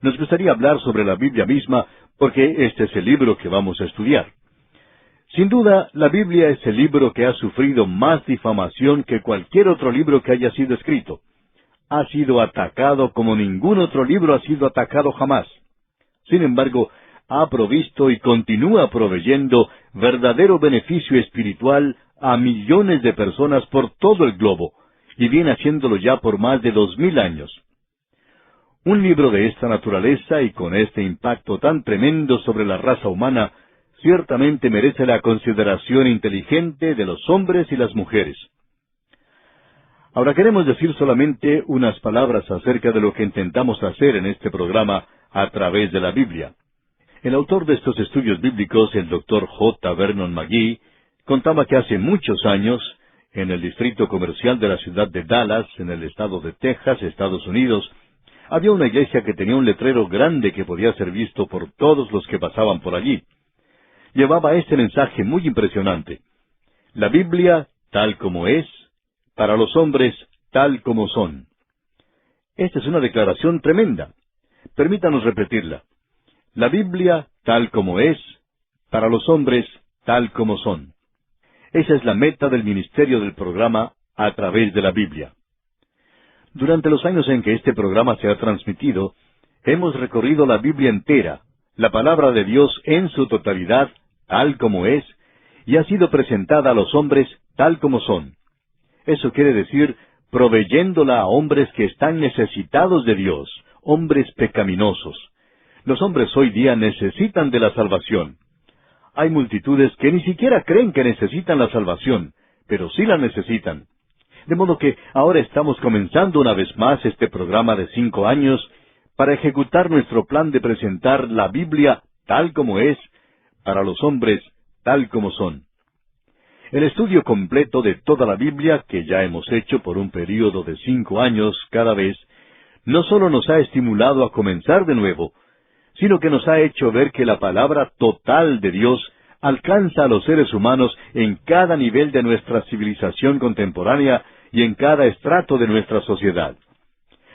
Nos gustaría hablar sobre la Biblia misma, porque este es el libro que vamos a estudiar. Sin duda, la Biblia es el libro que ha sufrido más difamación que cualquier otro libro que haya sido escrito. Ha sido atacado como ningún otro libro ha sido atacado jamás. Sin embargo, ha provisto y continúa proveyendo verdadero beneficio espiritual a millones de personas por todo el globo, y viene haciéndolo ya por más de 2000 años. Un libro de esta naturaleza y con este impacto tan tremendo sobre la raza humana, ciertamente merece la consideración inteligente de los hombres y las mujeres. Ahora queremos decir solamente unas palabras acerca de lo que intentamos hacer en este programa a través de la Biblia. El autor de estos estudios bíblicos, el Dr. J. Vernon McGee, contaba que hace muchos años, en el distrito comercial de la ciudad de Dallas, en el estado de Texas, Estados Unidos, había una iglesia que tenía un letrero grande que podía ser visto por todos los que pasaban por allí. Llevaba este mensaje muy impresionante: la Biblia tal como es, para los hombres tal como son. Esta es una declaración tremenda. Permítanos repetirla. La Biblia tal como es, para los hombres tal como son. Esa es la meta del ministerio del programa a través de la Biblia. Durante los años en que este programa se ha transmitido, hemos recorrido la Biblia entera, la palabra de Dios en su totalidad, tal como es, y ha sido presentada a los hombres tal como son. Eso quiere decir, proveyéndola a hombres que están necesitados de Dios, hombres pecaminosos. Los hombres hoy día necesitan de la salvación. Hay multitudes que ni siquiera creen que necesitan la salvación, pero sí la necesitan. De modo que ahora estamos comenzando una vez más este programa de 5 años para ejecutar nuestro plan de presentar la Biblia tal como es, para los hombres tal como son. El estudio completo de toda la Biblia, que ya hemos hecho por un período de 5 años cada vez, no solo nos ha estimulado a comenzar de nuevo, sino que nos ha hecho ver que la palabra total de Dios alcanza a los seres humanos en cada nivel de nuestra civilización contemporánea y en cada estrato de nuestra sociedad.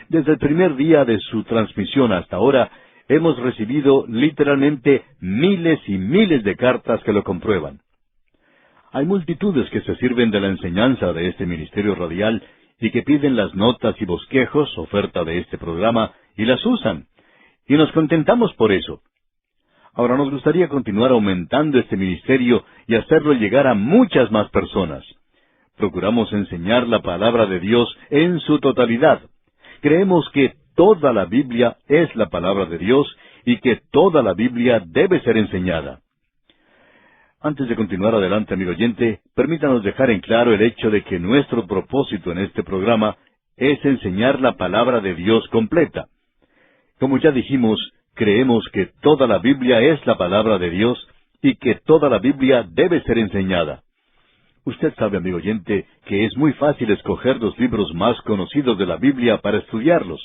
Desde el primer día de su transmisión hasta ahora, hemos recibido literalmente miles y miles de cartas que lo comprueban. Hay multitudes que se sirven de la enseñanza de este ministerio radial y que piden las notas y bosquejos, oferta de este programa, y las usan. Y nos contentamos por eso. Ahora nos gustaría continuar aumentando este ministerio y hacerlo llegar a muchas más personas. Procuramos enseñar la palabra de Dios en su totalidad. Creemos que toda la Biblia es la palabra de Dios y que toda la Biblia debe ser enseñada. Antes de continuar adelante, amigo oyente, permítanos dejar en claro el hecho de que nuestro propósito en este programa es enseñar la palabra de Dios completa. Como ya dijimos, creemos que toda la Biblia es la palabra de Dios y que toda la Biblia debe ser enseñada. Usted sabe, amigo oyente, que es muy fácil escoger los libros más conocidos de la Biblia para estudiarlos,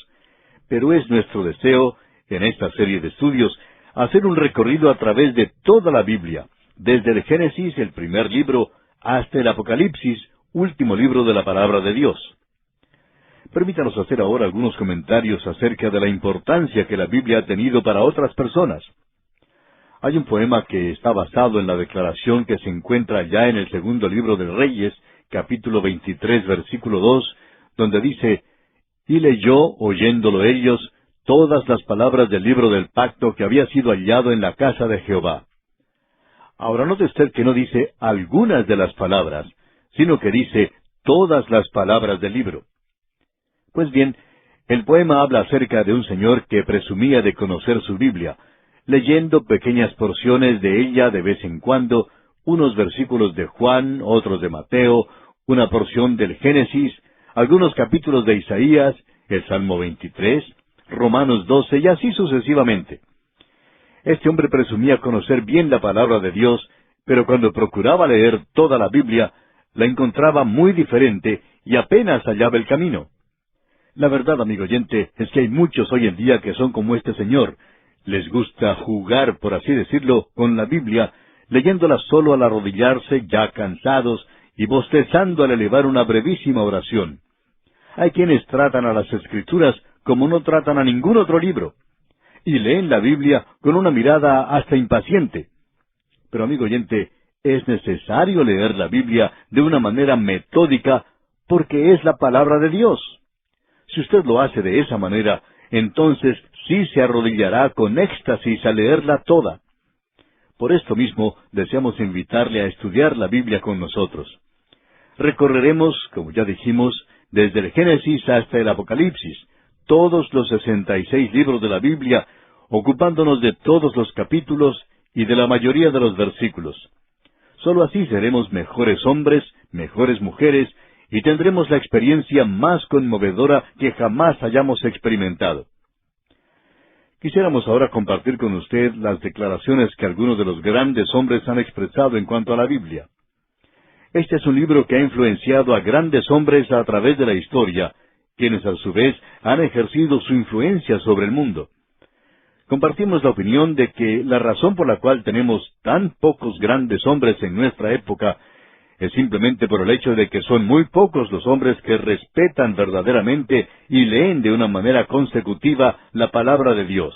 pero es nuestro deseo, en esta serie de estudios, hacer un recorrido a través de toda la Biblia, desde el Génesis, el primer libro, hasta el Apocalipsis, último libro de la palabra de Dios. Permítanos hacer ahora algunos comentarios acerca de la importancia que la Biblia ha tenido para otras personas. Hay un poema que está basado en la declaración que se encuentra ya en el segundo libro de Reyes, capítulo 23, versículo 2, donde dice: «Y leyó, oyéndolo ellos, todas las palabras del libro del pacto que había sido hallado en la casa de Jehová». Ahora note usted que no dice algunas de las palabras, sino que dice todas las palabras del libro. Pues bien, el poema habla acerca de un señor que presumía de conocer su Biblia, leyendo pequeñas porciones de ella de vez en cuando, unos versículos de Juan, otros de Mateo, una porción del Génesis, algunos capítulos de Isaías, el Salmo 23, Romanos 12 y así sucesivamente. Este hombre presumía conocer bien la palabra de Dios, pero cuando procuraba leer toda la Biblia, la encontraba muy diferente y apenas hallaba el camino. La verdad, amigo oyente, es que hay muchos hoy en día que son como este señor. Les gusta jugar, por así decirlo, con la Biblia, leyéndola solo al arrodillarse, ya cansados, y bostezando al elevar una brevísima oración. Hay quienes tratan a las Escrituras como no tratan a ningún otro libro. y leen la Biblia con una mirada hasta impaciente. Pero, amigo oyente, es necesario leer la Biblia de una manera metódica porque es la palabra de Dios. Si usted lo hace de esa manera, entonces sí se arrodillará con éxtasis a leerla toda. Por esto mismo, deseamos invitarle a estudiar la Biblia con nosotros. Recorreremos, como ya dijimos, desde el Génesis hasta el Apocalipsis, todos los 66 libros de la Biblia, ocupándonos de todos los capítulos y de la mayoría de los versículos. Solo así seremos mejores hombres, mejores mujeres, y tendremos la experiencia más conmovedora que jamás hayamos experimentado. Quisiéramos ahora compartir con usted las declaraciones que algunos de los grandes hombres han expresado en cuanto a la Biblia. Este es un libro que ha influenciado a grandes hombres a través de la historia, quienes a su vez han ejercido su influencia sobre el mundo. Compartimos la opinión de que la razón por la cual tenemos tan pocos grandes hombres en nuestra época es simplemente por el hecho de que son muy pocos los hombres que respetan verdaderamente y leen de una manera consecutiva la palabra de Dios.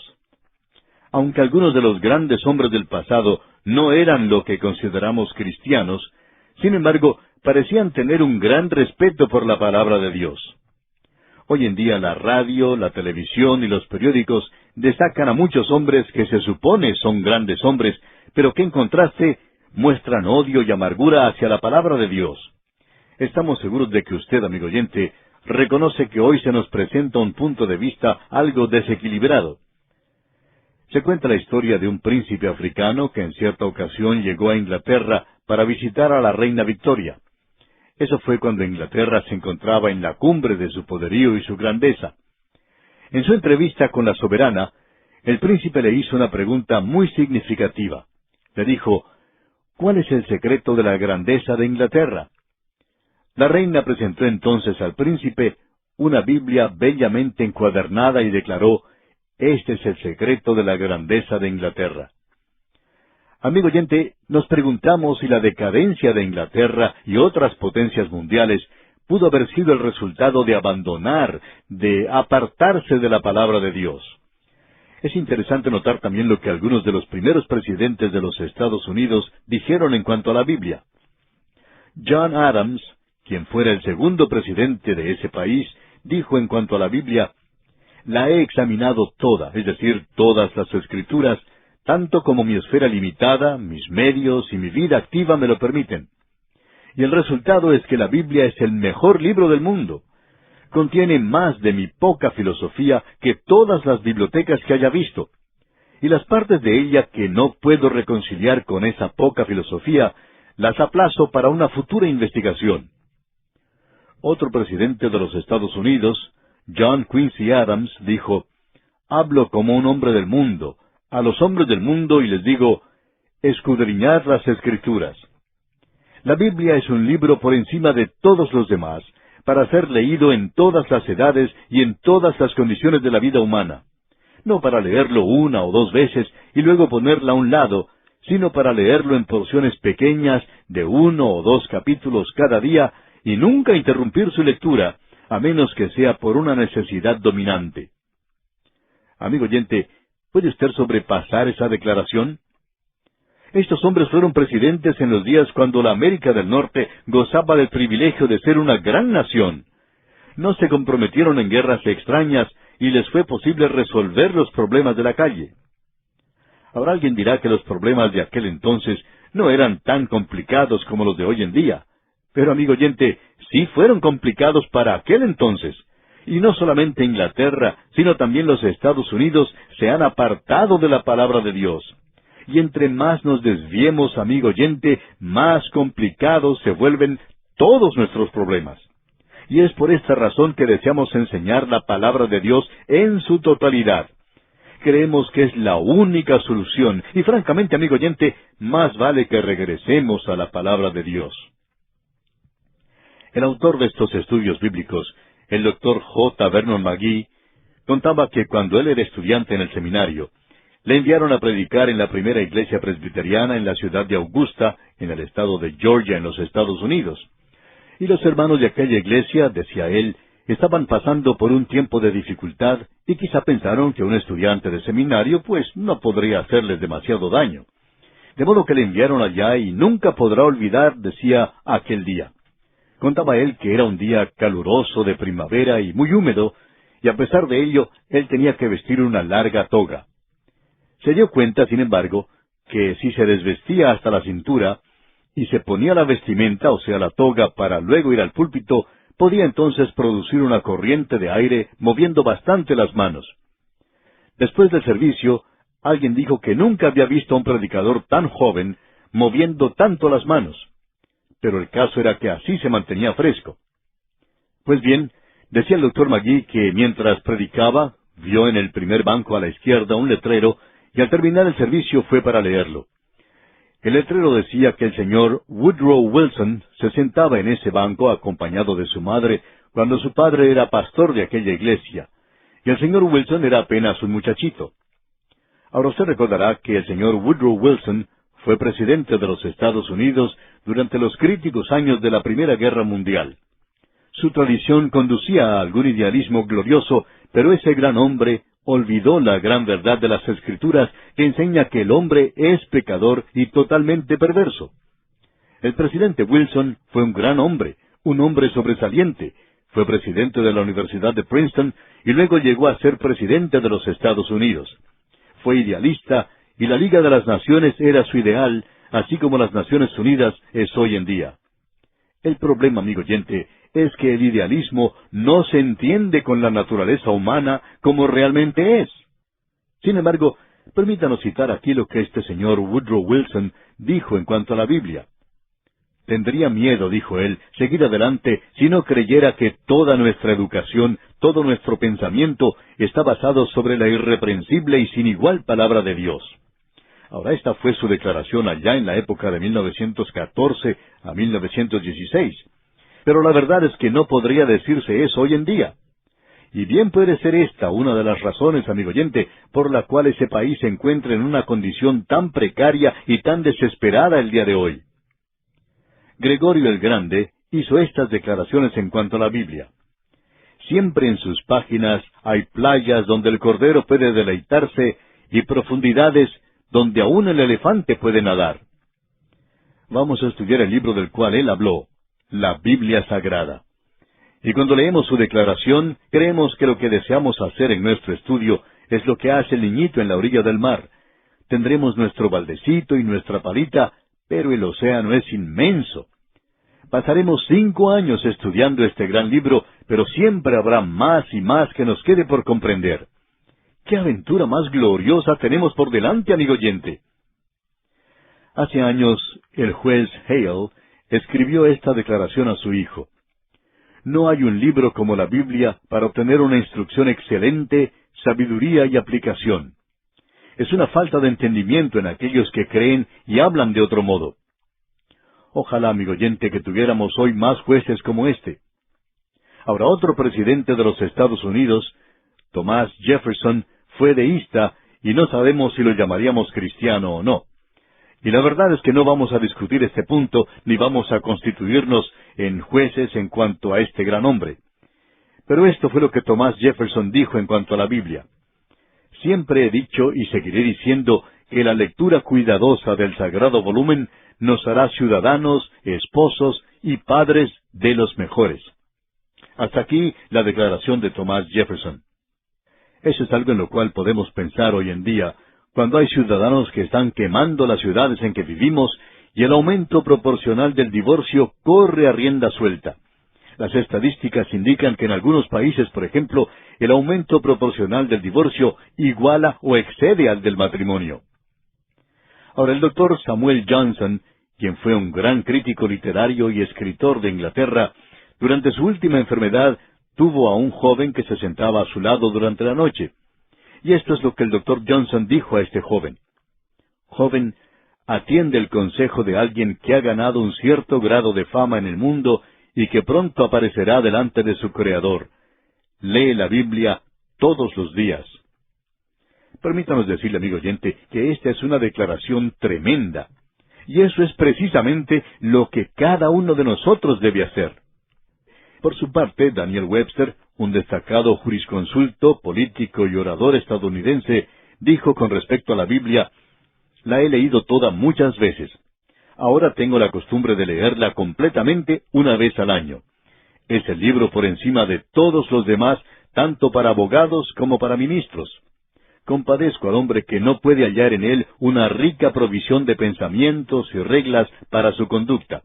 Aunque algunos de los grandes hombres del pasado no eran lo que consideramos cristianos, sin embargo, parecían tener un gran respeto por la palabra de Dios. Hoy en día la radio, la televisión y los periódicos destacan a muchos hombres que se supone son grandes hombres, pero que en contraste muestran odio y amargura hacia la palabra de Dios. Estamos seguros de que usted, amigo oyente, reconoce que hoy se nos presenta un punto de vista algo desequilibrado. Se cuenta la historia de un príncipe africano que en cierta ocasión llegó a Inglaterra para visitar a la reina Victoria. Eso fue cuando Inglaterra se encontraba en la cumbre de su poderío y su grandeza. En su entrevista con la soberana, el príncipe le hizo una pregunta muy significativa. Le dijo, ¿cuál es el secreto de la grandeza de Inglaterra? La reina presentó entonces al príncipe una Biblia bellamente encuadernada y declaró, este es el secreto de la grandeza de Inglaterra. Amigo oyente, nos preguntamos si la decadencia de Inglaterra y otras potencias mundiales pudo haber sido el resultado de abandonar, de apartarse de la palabra de Dios. Es interesante notar también lo que algunos de los primeros presidentes de los Estados Unidos dijeron en cuanto a la Biblia. John Adams, quien fuera el segundo presidente de ese país, dijo en cuanto a la Biblia, la he examinado toda, es decir, todas las Escrituras, tanto como mi esfera limitada, mis medios y mi vida activa me lo permiten. Y el resultado es que la Biblia es el mejor libro del mundo. Contiene más de mi poca filosofía que todas las bibliotecas que haya visto. Y las partes de ella que no puedo reconciliar con esa poca filosofía, las aplazo para una futura investigación. Otro presidente de los Estados Unidos, John Quincy Adams, dijo, hablo como un hombre del mundo, a los hombres del mundo y les digo, escudriñad las Escrituras. La Biblia es un libro por encima de todos los demás, para ser leído en todas las edades y en todas las condiciones de la vida humana. No para leerlo una o dos veces y luego ponerla a un lado, sino para leerlo en porciones pequeñas de 1 o 2 capítulos cada día y nunca interrumpir su lectura, a menos que sea por una necesidad dominante. Amigo oyente, ¿puede usted sobrepasar esa declaración? Estos hombres fueron presidentes en los días cuando la América del Norte gozaba del privilegio de ser una gran nación. No se comprometieron en guerras extrañas y les fue posible resolver los problemas de la calle. Ahora alguien dirá que los problemas de aquel entonces no eran tan complicados como los de hoy en día. Pero, amigo oyente, sí fueron complicados para aquel entonces. Y no solamente Inglaterra, sino también los Estados Unidos se han apartado de la palabra de Dios. Y entre más nos desviemos, amigo oyente, más complicados se vuelven todos nuestros problemas. Y es por esta razón que deseamos enseñar la palabra de Dios en su totalidad. Creemos que es la única solución, y francamente, amigo oyente, más vale que regresemos a la palabra de Dios. El autor de estos estudios bíblicos, el Dr. J. Vernon McGee, contaba que cuando él era estudiante en el seminario, le enviaron a predicar en la primera iglesia presbiteriana en la ciudad de Augusta, en el estado de Georgia, en los Estados Unidos. Y los hermanos de aquella iglesia, decía él, estaban pasando por un tiempo de dificultad y quizá pensaron que un estudiante de seminario pues no podría hacerles demasiado daño. De modo que le enviaron allá y nunca podrá olvidar, decía, aquel día. Contaba él que era un día caluroso de primavera y muy húmedo, y a pesar de ello, él tenía que vestir una larga toga. Se dio cuenta, sin embargo, que si se desvestía hasta la cintura y se ponía la vestimenta, o sea, la toga, para luego ir al púlpito, podía entonces producir una corriente de aire moviendo bastante las manos. Después del servicio, alguien dijo que nunca había visto a un predicador tan joven moviendo tanto las manos. Pero el caso era que así se mantenía fresco. Pues bien, decía el doctor McGee que mientras predicaba, vio en el primer banco a la izquierda un letrero y al terminar el servicio fue para leerlo. El letrero decía que el señor Woodrow Wilson se sentaba en ese banco acompañado de su madre cuando su padre era pastor de aquella iglesia, y el señor Wilson era apenas un muchachito. Ahora usted recordará que el señor Woodrow Wilson fue presidente de los Estados Unidos durante los críticos años de la Primera Guerra Mundial. Su tradición conducía a algún idealismo glorioso, pero ese gran hombre olvidó la gran verdad de las Escrituras que enseña que el hombre es pecador y totalmente perverso. El presidente Wilson fue un gran hombre, un hombre sobresaliente. Fue presidente de la Universidad de Princeton y luego llegó a ser presidente de los Estados Unidos. Fue idealista y la Liga de las Naciones era su ideal, así como las Naciones Unidas es hoy en día. El problema, amigo oyente, es que el idealismo no se entiende con la naturaleza humana como realmente es. Sin embargo, permítanos citar aquí lo que este señor Woodrow Wilson dijo en cuanto a la Biblia. Tendría miedo, dijo él, seguir adelante si no creyera que toda nuestra educación, todo nuestro pensamiento está basado sobre la irreprensible y sin igual palabra de Dios. Ahora, esta fue su declaración allá en la época de 1914 a 1916. Pero la verdad es que no podría decirse eso hoy en día. Y bien puede ser esta una de las razones, amigo oyente, por la cual ese país se encuentra en una condición tan precaria y tan desesperada el día de hoy. Gregorio el Grande hizo estas declaraciones en cuanto a la Biblia. Siempre en sus páginas hay playas donde el cordero puede deleitarse y profundidades donde aún el elefante puede nadar. Vamos a estudiar el libro del cual él habló, la Biblia Sagrada. Y cuando leemos su declaración, creemos que lo que deseamos hacer en nuestro estudio es lo que hace el niñito en la orilla del mar. Tendremos nuestro baldecito y nuestra palita, pero el océano es inmenso. Pasaremos 5 años estudiando este gran libro, pero siempre habrá más y más que nos quede por comprender. ¡Qué aventura más gloriosa tenemos por delante, amigo oyente! Hace años, el juez Hale escribió esta declaración a su hijo. No hay un libro como la Biblia para obtener una instrucción excelente, sabiduría y aplicación. Es una falta de entendimiento en aquellos que creen y hablan de otro modo. Ojalá, amigo oyente, que tuviéramos hoy más jueces como este. Ahora, otro presidente de los Estados Unidos, Thomas Jefferson, fue deísta y no sabemos si lo llamaríamos cristiano o no. Y la verdad es que no vamos a discutir este punto, ni vamos a constituirnos en jueces en cuanto a este gran hombre. Pero esto fue lo que Thomas Jefferson dijo en cuanto a la Biblia. Siempre he dicho y seguiré diciendo que la lectura cuidadosa del sagrado volumen nos hará ciudadanos, esposos y padres de los mejores. Hasta aquí la declaración de Thomas Jefferson. Eso es algo en lo cual podemos pensar hoy en día, cuando hay ciudadanos que están quemando las ciudades en que vivimos y el aumento proporcional del divorcio corre a rienda suelta. Las estadísticas indican que en algunos países, por ejemplo, el aumento proporcional del divorcio iguala o excede al del matrimonio. Ahora, el doctor Samuel Johnson, quien fue un gran crítico literario y escritor de Inglaterra, durante su última enfermedad tuvo a un joven que se sentaba a su lado durante la noche. Y esto es lo que el doctor Johnson dijo a este joven. Joven, atiende el consejo de alguien que ha ganado un cierto grado de fama en el mundo y que pronto aparecerá delante de su Creador. Lee la Biblia todos los días. Permítanos decirle, amigo oyente, que esta es una declaración tremenda. Y eso es precisamente lo que cada uno de nosotros debe hacer. Por su parte, Daniel Webster, un destacado jurisconsulto, político y orador estadounidense, dijo con respecto a la Biblia: «La he leído toda muchas veces. Ahora tengo la costumbre de leerla completamente una vez al año. Es el libro por encima de todos los demás, tanto para abogados como para ministros. Compadezco al hombre que no puede hallar en él una rica provisión de pensamientos y reglas para su conducta».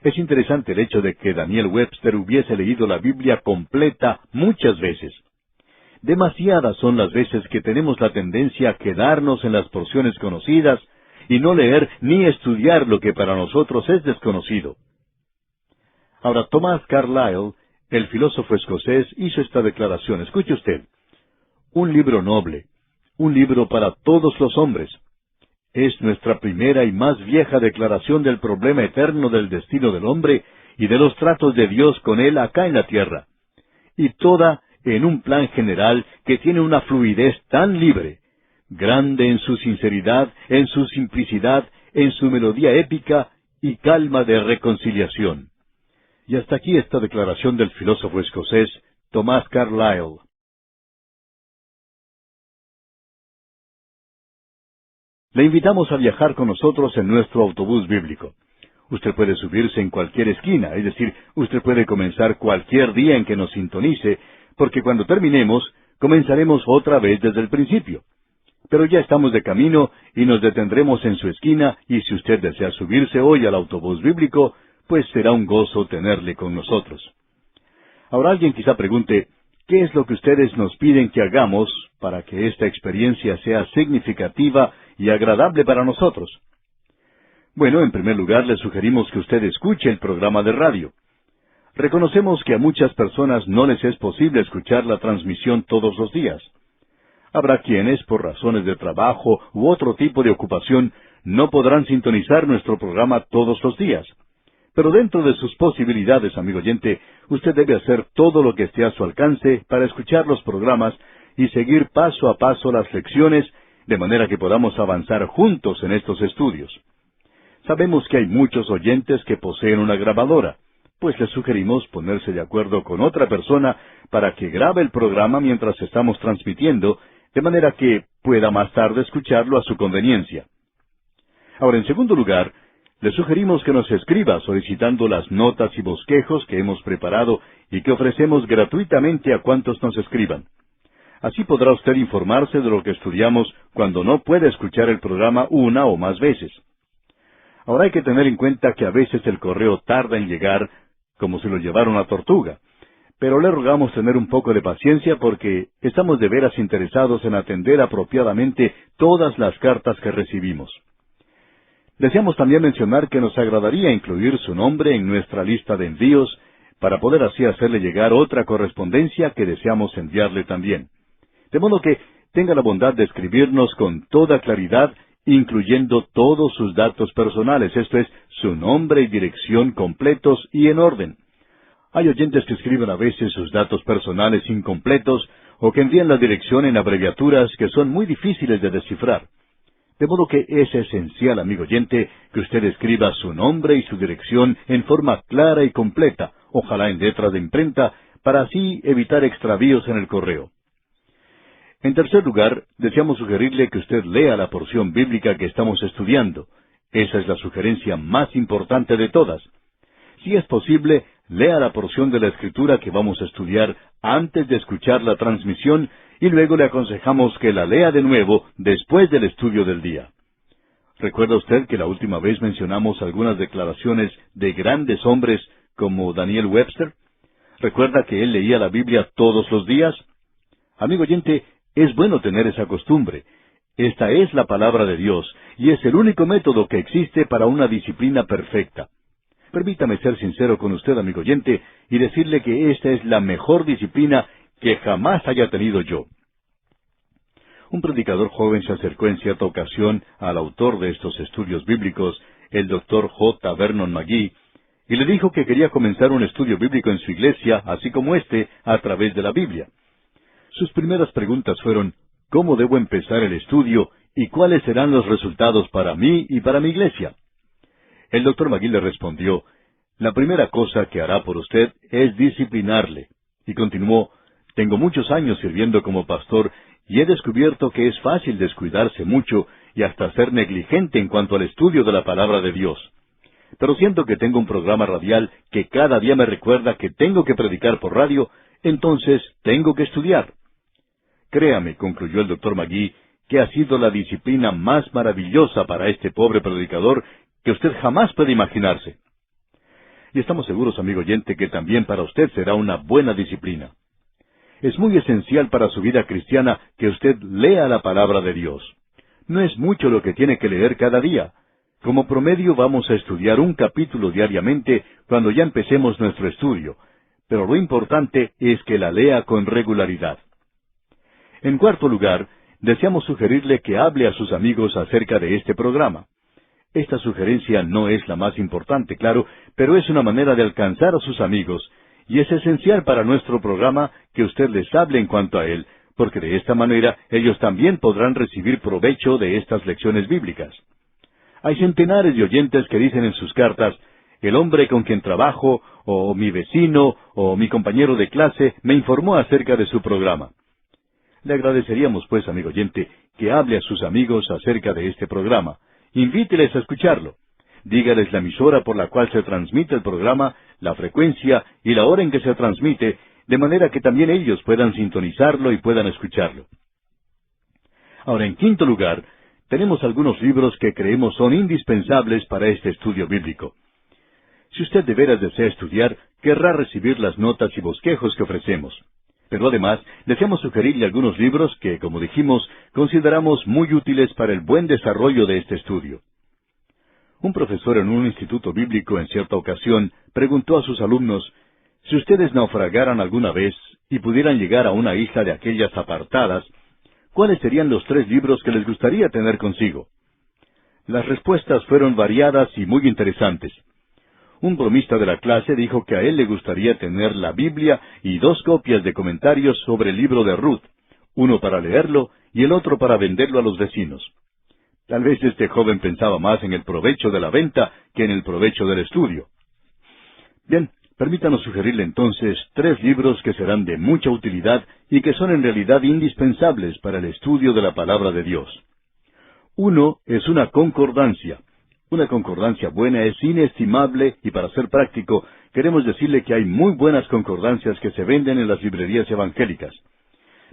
Es interesante el hecho de que Daniel Webster hubiese leído la Biblia completa muchas veces. Demasiadas son las veces que tenemos la tendencia a quedarnos en las porciones conocidas y no leer ni estudiar lo que para nosotros es desconocido. Ahora, Thomas Carlyle, el filósofo escocés, hizo esta declaración. Escuche usted: «Un libro noble, un libro para todos los hombres. Es nuestra primera y más vieja declaración del problema eterno del destino del hombre y de los tratos de Dios con él acá en la tierra. Y toda en un plan general que tiene una fluidez tan libre, grande en su sinceridad, en su simplicidad, en su melodía épica y calma de reconciliación». Y hasta aquí esta declaración del filósofo escocés Thomas Carlyle. Le invitamos a viajar con nosotros en nuestro autobús bíblico. Usted puede subirse en cualquier esquina, es decir, usted puede comenzar cualquier día en que nos sintonice, porque cuando terminemos, comenzaremos otra vez desde el principio. Pero ya estamos de camino y nos detendremos en su esquina, y si usted desea subirse hoy al autobús bíblico, pues será un gozo tenerle con nosotros. Ahora alguien quizá pregunte: ¿qué es lo que ustedes nos piden que hagamos para que esta experiencia sea significativa y agradable para nosotros? Bueno, en primer lugar, le sugerimos que usted escuche el programa de radio. Reconocemos que a muchas personas no les es posible escuchar la transmisión todos los días. Habrá quienes, por razones de trabajo u otro tipo de ocupación, no podrán sintonizar nuestro programa todos los días. Pero dentro de sus posibilidades, amigo oyente, usted debe hacer todo lo que esté a su alcance para escuchar los programas y seguir paso a paso las lecciones, de manera que podamos avanzar juntos en estos estudios. Sabemos que hay muchos oyentes que poseen una grabadora, pues les sugerimos ponerse de acuerdo con otra persona para que grabe el programa mientras estamos transmitiendo, de manera que pueda más tarde escucharlo a su conveniencia. Ahora, en segundo lugar, le sugerimos que nos escriba solicitando las notas y bosquejos que hemos preparado y que ofrecemos gratuitamente a cuantos nos escriban. Así podrá usted informarse de lo que estudiamos cuando no puede escuchar el programa una o más veces. Ahora hay que tener en cuenta que a veces el correo tarda en llegar, como si lo llevara una tortuga. Pero le rogamos tener un poco de paciencia porque estamos de veras interesados en atender apropiadamente todas las cartas que recibimos. Deseamos también mencionar que nos agradaría incluir su nombre en nuestra lista de envíos para poder así hacerle llegar otra correspondencia que deseamos enviarle también. De modo que tenga la bondad de escribirnos con toda claridad, incluyendo todos sus datos personales, esto es, su nombre y dirección completos y en orden. Hay oyentes que escriben a veces sus datos personales incompletos o que envían la dirección en abreviaturas que son muy difíciles de descifrar. De modo que es esencial, amigo oyente, que usted escriba su nombre y su dirección en forma clara y completa, ojalá en letras de imprenta, para así evitar extravíos en el correo. En tercer lugar, deseamos sugerirle que usted lea la porción bíblica que estamos estudiando. Esa es la sugerencia más importante de todas. Si es posible, lea la porción de la Escritura que vamos a estudiar antes de escuchar la transmisión y luego le aconsejamos que la lea de nuevo después del estudio del día. ¿Recuerda usted que la última vez mencionamos algunas declaraciones de grandes hombres como Daniel Webster? ¿Recuerda que él leía la Biblia todos los días? Amigo oyente, es bueno tener esa costumbre. Esta es la palabra de Dios y es el único método que existe para una disciplina perfecta. Permítame ser sincero con usted, amigo oyente, y decirle que esta es la mejor disciplina que jamás haya tenido yo. Un predicador joven se acercó en cierta ocasión al autor de estos estudios bíblicos, el Dr. J. Vernon McGee, y le dijo que quería comenzar un estudio bíblico en su iglesia, así como este, a través de la Biblia. Sus primeras preguntas fueron: ¿cómo debo empezar el estudio y cuáles serán los resultados para mí y para mi iglesia? El Dr. McGee le respondió: la primera cosa que hará por usted es disciplinarle. Y continuó, tengo muchos años sirviendo como pastor y he descubierto que es fácil descuidarse mucho y hasta ser negligente en cuanto al estudio de la palabra de Dios. Pero siento que tengo un programa radial que cada día me recuerda que tengo que predicar por radio, entonces tengo que estudiar. Créame, concluyó el Dr. McGee, que ha sido la disciplina más maravillosa para este pobre predicador que usted jamás puede imaginarse. Y estamos seguros, amigo oyente, que también para usted será una buena disciplina. Es muy esencial para su vida cristiana que usted lea la palabra de Dios. No es mucho lo que tiene que leer cada día. Como promedio vamos a estudiar un capítulo diariamente cuando ya empecemos nuestro estudio, pero lo importante es que la lea con regularidad. En cuarto lugar, deseamos sugerirle que hable a sus amigos acerca de este programa. Esta sugerencia no es la más importante, claro, pero es una manera de alcanzar a sus amigos, y es esencial para nuestro programa que usted les hable en cuanto a él, porque de esta manera ellos también podrán recibir provecho de estas lecciones bíblicas. Hay centenares de oyentes que dicen en sus cartas, el hombre con quien trabajo, o mi vecino, o mi compañero de clase, me informó acerca de su programa. Le agradeceríamos, pues, amigo oyente, que hable a sus amigos acerca de este programa. Invíteles a escucharlo. Dígales la emisora por la cual se transmite el programa, la frecuencia y la hora en que se transmite, de manera que también ellos puedan sintonizarlo y puedan escucharlo. Ahora, en quinto lugar, tenemos algunos libros que creemos son indispensables para este estudio bíblico. Si usted de veras desea estudiar, querrá recibir las notas y bosquejos que ofrecemos. Pero además, deseamos sugerirle algunos libros que, como dijimos, consideramos muy útiles para el buen desarrollo de este estudio. Un profesor en un instituto bíblico en cierta ocasión preguntó a sus alumnos, si ustedes naufragaran alguna vez y pudieran llegar a una isla de aquellas apartadas, ¿cuáles serían los 3 libros que les gustaría tener consigo? Las respuestas fueron variadas y muy interesantes. Un bromista de la clase dijo que a él le gustaría tener la Biblia y 2 copias de comentarios sobre el libro de Ruth, uno para leerlo y el otro para venderlo a los vecinos. Tal vez este joven pensaba más en el provecho de la venta que en el provecho del estudio. Bien, permítanos sugerirle entonces 3 libros que serán de mucha utilidad y que son en realidad indispensables para el estudio de la palabra de Dios. Uno es una concordancia. Una concordancia buena es inestimable y para ser práctico, queremos decirle que hay muy buenas concordancias que se venden en las librerías evangélicas.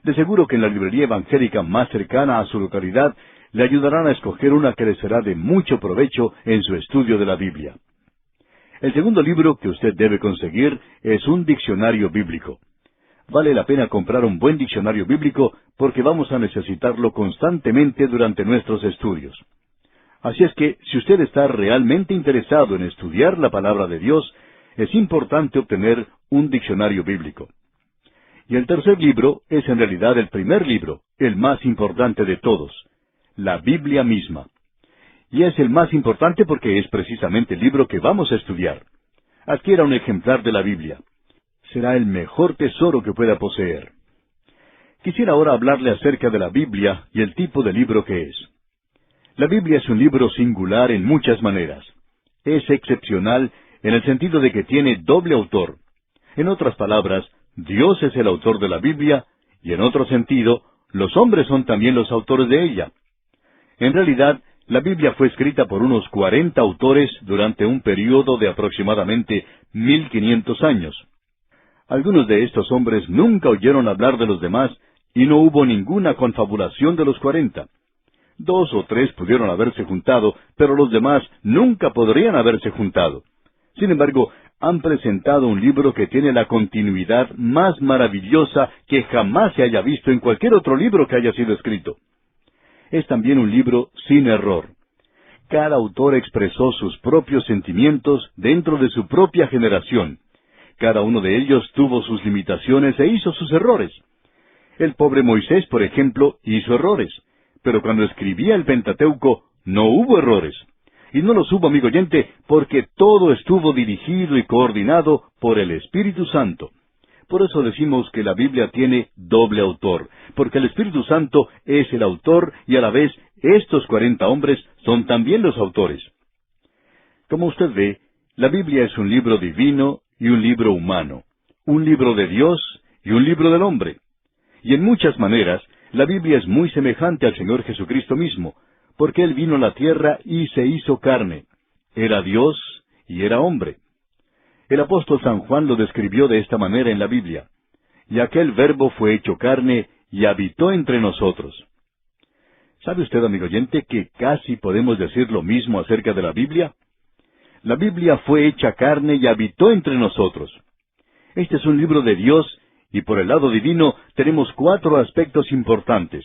De seguro que en la librería evangélica más cercana a su localidad le ayudarán a escoger una que le será de mucho provecho en su estudio de la Biblia. El segundo libro que usted debe conseguir es un diccionario bíblico. Vale la pena comprar un buen diccionario bíblico porque vamos a necesitarlo constantemente durante nuestros estudios. Así es que, si usted está realmente interesado en estudiar la palabra de Dios, es importante obtener un diccionario bíblico. Y el tercer libro es en realidad el primer libro, el más importante de todos, la Biblia misma. Y es el más importante porque es precisamente el libro que vamos a estudiar. Adquiera un ejemplar de la Biblia. Será el mejor tesoro que pueda poseer. Quisiera ahora hablarle acerca de la Biblia y el tipo de libro que es. La Biblia es un libro singular en muchas maneras. Es excepcional en el sentido de que tiene doble autor. En otras palabras, Dios es el autor de la Biblia, y en otro sentido, los hombres son también los autores de ella. En realidad, la Biblia fue escrita por unos 40 autores durante un período de aproximadamente 1500 años. Algunos de estos hombres nunca oyeron hablar de los demás, y no hubo ninguna confabulación de los 40. 2 o 3 pudieron haberse juntado, pero los demás nunca podrían haberse juntado. Sin embargo, han presentado un libro que tiene la continuidad más maravillosa que jamás se haya visto en cualquier otro libro que haya sido escrito. Es también un libro sin error. Cada autor expresó sus propios sentimientos dentro de su propia generación. Cada uno de ellos tuvo sus limitaciones e hizo sus errores. El pobre Moisés, por ejemplo, hizo errores. Pero cuando escribía el Pentateuco, no hubo errores. Y no los hubo, amigo oyente, porque todo estuvo dirigido y coordinado por el Espíritu Santo. Por eso decimos que la Biblia tiene doble autor, porque el Espíritu Santo es el autor y a la vez estos 40 hombres son también los autores. Como usted ve, la Biblia es un libro divino y un libro humano. un libro de Dios y un libro del hombre. Y en muchas maneras, la Biblia es muy semejante al Señor Jesucristo mismo, porque Él vino a la tierra y se hizo carne. Era Dios y era hombre. El apóstol San Juan lo describió de esta manera en la Biblia. Y aquel Verbo fue hecho carne y habitó entre nosotros. ¿Sabe usted, amigo oyente, que casi podemos decir lo mismo acerca de la Biblia? La Biblia fue hecha carne y habitó entre nosotros. Este es un libro de Dios, y por el lado divino tenemos 4 aspectos importantes: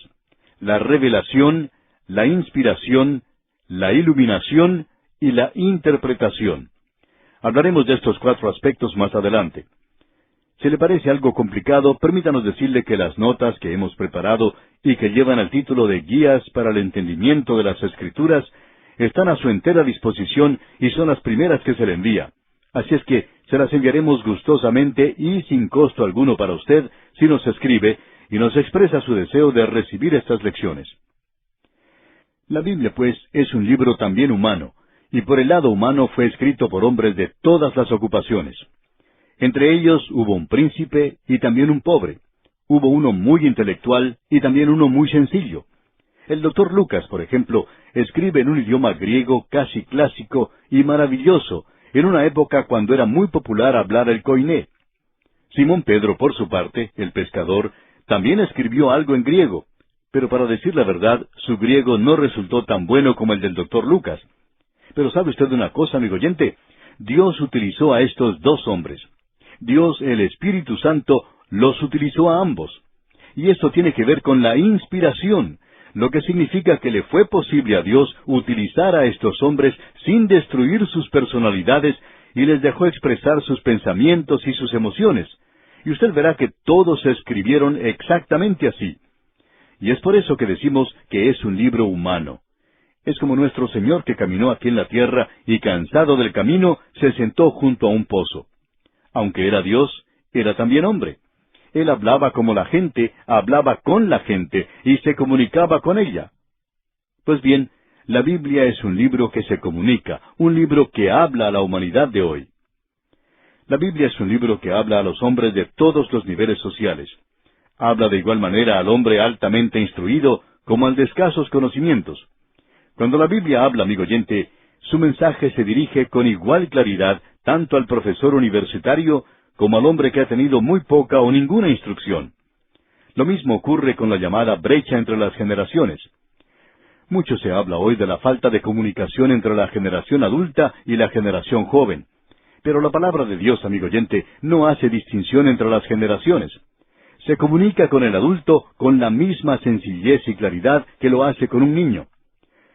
la revelación, la inspiración, la iluminación y la interpretación. Hablaremos de estos 4 aspectos más adelante. Si le parece algo complicado, permítanos decirle que las notas que hemos preparado y que llevan el título de Guías para el Entendimiento de las Escrituras están a su entera disposición y son las primeras que se le envía. Así es que se las enviaremos gustosamente y sin costo alguno para usted si nos escribe y nos expresa su deseo de recibir estas lecciones. La Biblia, pues, es un libro también humano, y por el lado humano fue escrito por hombres de todas las ocupaciones. Entre ellos hubo un príncipe y también un pobre. Hubo uno muy intelectual y también uno muy sencillo. El doctor Lucas, por ejemplo, escribe en un idioma griego casi clásico y maravilloso, en una época cuando era muy popular hablar el koiné. Simón Pedro, por su parte, el pescador, también escribió algo en griego, pero para decir la verdad, su griego no resultó tan bueno como el del doctor Lucas. Pero ¿sabe usted una cosa, amigo oyente? Dios utilizó a estos 2 hombres. Dios, el Espíritu Santo, los utilizó a ambos. Y esto tiene que ver con la inspiración, lo que significa que le fue posible a Dios utilizar a estos hombres sin destruir sus personalidades y les dejó expresar sus pensamientos y sus emociones. Y usted verá que todos se escribieron exactamente así. Y es por eso que decimos que es un libro humano. Es como nuestro Señor que caminó aquí en la tierra y cansado del camino se sentó junto a un pozo. Aunque era Dios, era también hombre. Él hablaba como la gente, hablaba con la gente y se comunicaba con ella. Pues bien, la Biblia es un libro que se comunica, un libro que habla a la humanidad de hoy. La Biblia es un libro que habla a los hombres de todos los niveles sociales. Habla de igual manera al hombre altamente instruido como al de escasos conocimientos. Cuando la Biblia habla, amigo oyente, su mensaje se dirige con igual claridad tanto al profesor universitario como al hombre que ha tenido muy poca o ninguna instrucción. Lo mismo ocurre con la llamada brecha entre las generaciones. Mucho se habla hoy de la falta de comunicación entre la generación adulta y la generación joven. Pero la palabra de Dios, amigo oyente, no hace distinción entre las generaciones. Se comunica con el adulto con la misma sencillez y claridad que lo hace con un niño.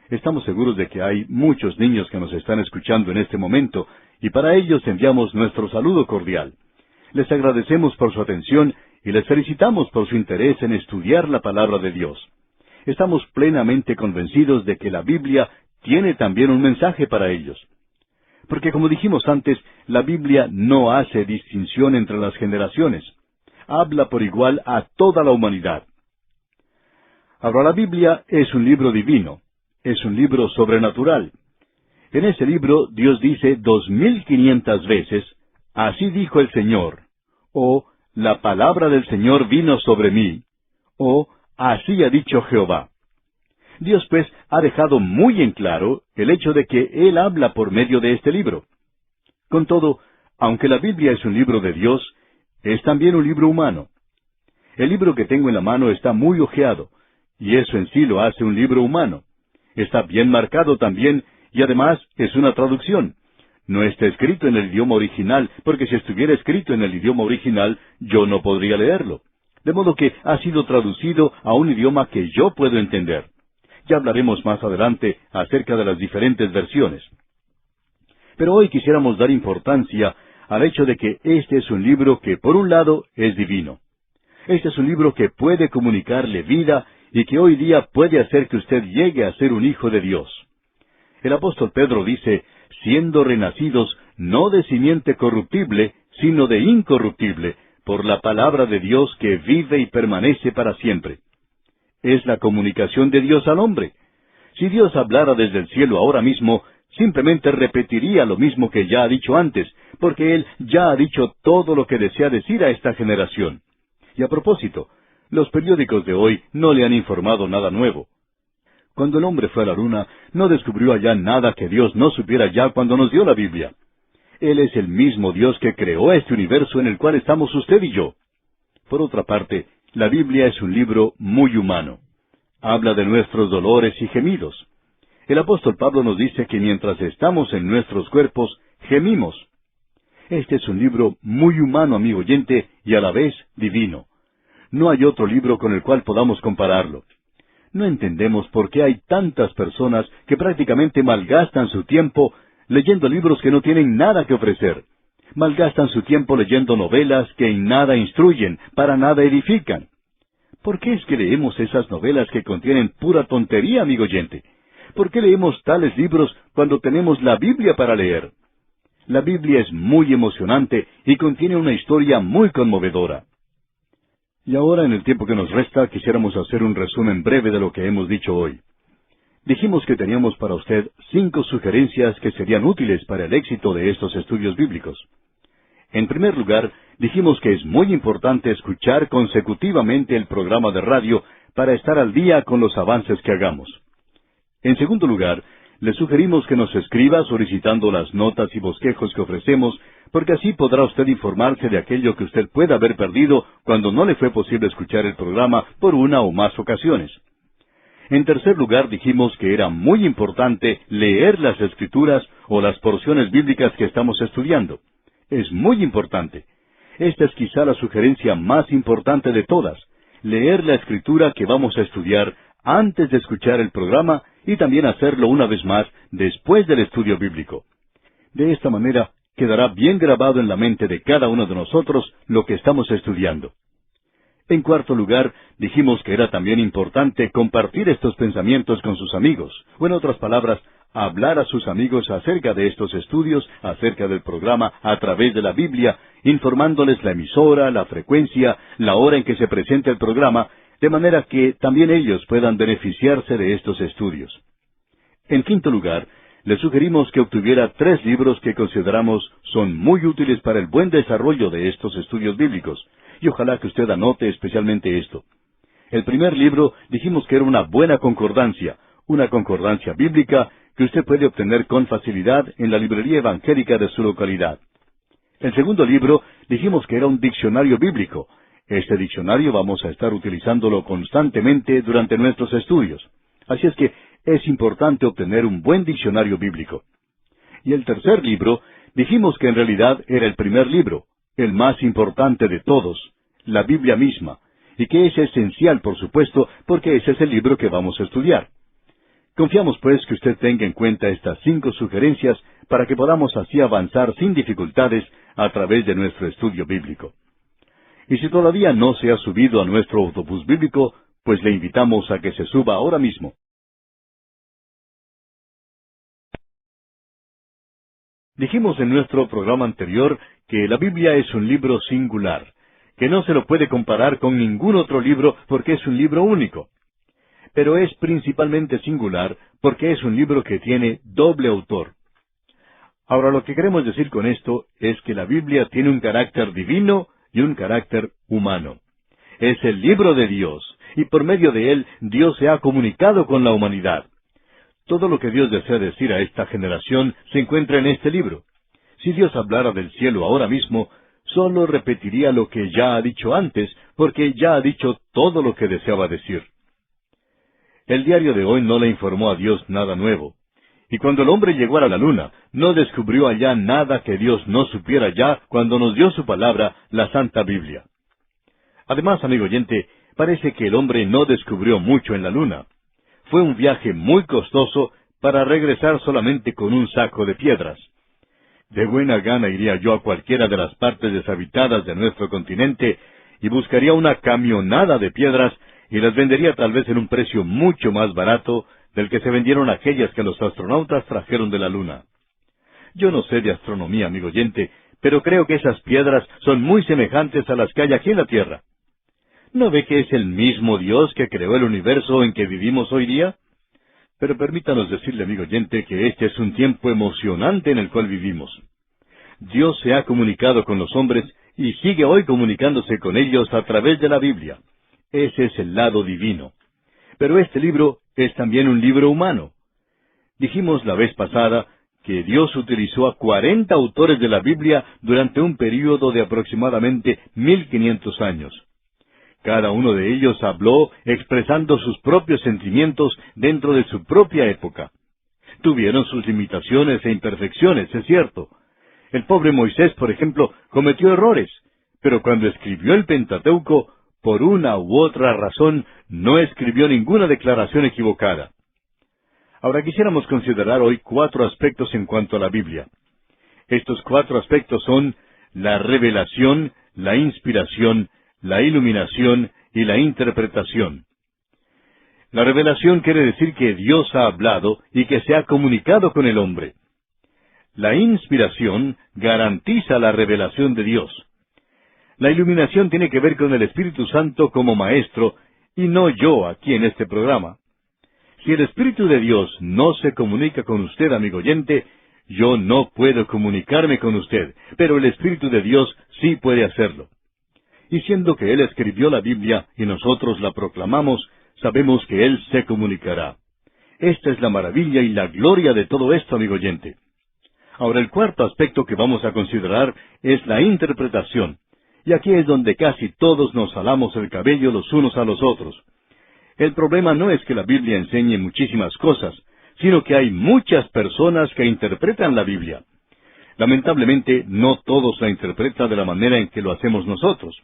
Estamos seguros de que hay muchos niños que nos están escuchando en este momento, y para ellos enviamos nuestro saludo cordial. Les agradecemos por su atención y les felicitamos por su interés en estudiar la palabra de Dios. Estamos plenamente convencidos de que la Biblia tiene también un mensaje para ellos. Porque como dijimos antes, la Biblia no hace distinción entre las generaciones. Habla por igual a toda la humanidad. Ahora, la Biblia es un libro divino. Es un libro sobrenatural. En ese libro Dios dice 2500 veces, «Así dijo el Señor», o «La palabra del Señor vino sobre mí», o «Así ha dicho Jehová». Dios, pues, ha dejado muy en claro el hecho de que Él habla por medio de este libro. Con todo, aunque la Biblia es un libro de Dios, es también un libro humano. El libro que tengo en la mano está muy hojeado, y eso en sí lo hace un libro humano. Está bien marcado también, y además es una traducción. No está escrito en el idioma original, porque si estuviera escrito en el idioma original, yo no podría leerlo. De modo que ha sido traducido a un idioma que yo puedo entender. Ya hablaremos más adelante acerca de las diferentes versiones. Pero hoy quisiéramos dar importancia al hecho de que este es un libro que, por un lado, es divino. Este es un libro que puede comunicarle vida y que hoy día puede hacer que usted llegue a ser un hijo de Dios. El apóstol Pedro dice, siendo renacidos no de simiente corruptible, sino de incorruptible, por la palabra de Dios que vive y permanece para siempre. Es la comunicación de Dios al hombre. Si Dios hablara desde el cielo ahora mismo, Simplemente repetiría lo mismo que ya ha dicho antes, porque Él ya ha dicho todo lo que desea decir a esta generación. Y a propósito, los periódicos de hoy no le han informado nada nuevo. Cuando el hombre fue a la luna, no descubrió allá nada que Dios no supiera ya cuando nos dio la Biblia. Él es el mismo Dios que creó este universo en el cual estamos usted y yo. Por otra parte, la Biblia es un libro muy humano. Habla de nuestros dolores y gemidos. El apóstol Pablo nos dice que mientras estamos en nuestros cuerpos, gemimos. Este es un libro muy humano, amigo oyente, y a la vez divino. No hay otro libro con el cual podamos compararlo. No entendemos por qué hay tantas personas que prácticamente malgastan su tiempo leyendo libros que no tienen nada que ofrecer. Malgastan su tiempo leyendo novelas que en nada instruyen, para nada edifican. ¿Por qué es que leemos esas novelas que contienen pura tontería, amigo oyente? ¿Por qué leemos tales libros cuando tenemos la Biblia para leer? La Biblia es muy emocionante y contiene una historia muy conmovedora. Y ahora, en el tiempo que nos resta, quisiéramos hacer un resumen breve de lo que hemos dicho hoy. Dijimos que teníamos para usted 5 sugerencias que serían útiles para el éxito de estos estudios bíblicos. En primer lugar, dijimos que es muy importante escuchar consecutivamente el programa de radio para estar al día con los avances que hagamos. En segundo lugar, le sugerimos que nos escriba solicitando las notas y bosquejos que ofrecemos, porque así podrá usted informarse de aquello que usted pueda haber perdido cuando no le fue posible escuchar el programa por una o más ocasiones. En tercer lugar, dijimos que era muy importante leer las Escrituras o las porciones bíblicas que estamos estudiando. Es muy importante. Esta es quizá la sugerencia más importante de todas. Leer la Escritura que vamos a estudiar antes de escuchar el programa y también hacerlo una vez más después del estudio bíblico. De esta manera quedará bien grabado en la mente de cada uno de nosotros lo que estamos estudiando. En cuarto lugar, dijimos que era también importante compartir estos pensamientos con sus amigos, o en otras palabras, hablar a sus amigos acerca de estos estudios, acerca del programa a través de la Biblia, informándoles la emisora, la frecuencia, la hora en que se presenta el programa, de manera que también ellos puedan beneficiarse de estos estudios. En quinto lugar, le sugerimos que obtuviera 3 libros que consideramos son muy útiles para el buen desarrollo de estos estudios bíblicos, y ojalá que usted anote especialmente esto. El primer libro dijimos que era una buena concordancia bíblica que usted puede obtener con facilidad en la librería evangélica de su localidad. El segundo libro dijimos que era un diccionario bíblico. Este diccionario vamos a estar utilizándolo constantemente durante nuestros estudios. Así es que es importante obtener un buen diccionario bíblico. Y el tercer libro, dijimos que en realidad era el primer libro, el más importante de todos, la Biblia misma, y que es esencial, por supuesto, porque ese es el libro que vamos a estudiar. Confiamos, pues, que usted tenga en cuenta estas 5 sugerencias para que podamos así avanzar sin dificultades a través de nuestro estudio bíblico. Y si todavía no se ha subido a nuestro autobús bíblico, pues le invitamos a que se suba ahora mismo. Dijimos en nuestro programa anterior que la Biblia es un libro singular, que no se lo puede comparar con ningún otro libro porque es un libro único. Pero es principalmente singular porque es un libro que tiene doble autor. Ahora, lo que queremos decir con esto es que la Biblia tiene un carácter divino y un carácter humano. Es el libro de Dios, y por medio de él Dios se ha comunicado con la humanidad. Todo lo que Dios desea decir a esta generación se encuentra en este libro. Si Dios hablara del cielo ahora mismo, solo repetiría lo que ya ha dicho antes, porque ya ha dicho todo lo que deseaba decir. El diario de hoy no le informó a Dios nada nuevo. Y cuando el hombre llegó a la luna, no descubrió allá nada que Dios no supiera ya cuando nos dio su palabra, la Santa Biblia. Además, amigo oyente, parece que el hombre no descubrió mucho en la luna. Fue un viaje muy costoso para regresar solamente con un saco de piedras. De buena gana iría yo a cualquiera de las partes deshabitadas de nuestro continente y buscaría una camionada de piedras y las vendería tal vez en un precio mucho más barato del que se vendieron aquellas que los astronautas trajeron de la luna. Yo no sé de astronomía, amigo oyente, pero creo que esas piedras son muy semejantes a las que hay aquí en la Tierra. ¿No ve que es el mismo Dios que creó el universo en que vivimos hoy día? Pero permítanos decirle, amigo oyente, que este es un tiempo emocionante en el cual vivimos. Dios se ha comunicado con los hombres y sigue hoy comunicándose con ellos a través de la Biblia. Ese es el lado divino. Pero este libro es también un libro humano. Dijimos la vez pasada que Dios utilizó a 40 autores de la Biblia durante un período de aproximadamente 1500 años. Cada uno de ellos habló expresando sus propios sentimientos dentro de su propia época. Tuvieron sus limitaciones e imperfecciones, es cierto. El pobre Moisés, por ejemplo, cometió errores, pero cuando escribió el Pentateuco, por una u otra razón, no escribió ninguna declaración equivocada. Ahora quisiéramos considerar hoy 4 aspectos en cuanto a la Biblia. Estos 4 aspectos son la revelación, la inspiración, la iluminación y la interpretación. La revelación quiere decir que Dios ha hablado y que se ha comunicado con el hombre. La inspiración garantiza la revelación de Dios. La iluminación tiene que ver con el Espíritu Santo como maestro y no yo aquí en este programa. Si el Espíritu de Dios no se comunica con usted, amigo oyente, yo no puedo comunicarme con usted, pero el Espíritu de Dios sí puede hacerlo. Y siendo que Él escribió la Biblia y nosotros la proclamamos, sabemos que Él se comunicará. Esta es la maravilla y la gloria de todo esto, amigo oyente. Ahora, el cuarto aspecto que vamos a considerar es la interpretación. Y aquí es donde casi todos nos jalamos el cabello los unos a los otros. El problema no es que la Biblia enseñe muchísimas cosas, sino que hay muchas personas que interpretan la Biblia. Lamentablemente, no todos la interpretan de la manera en que lo hacemos nosotros.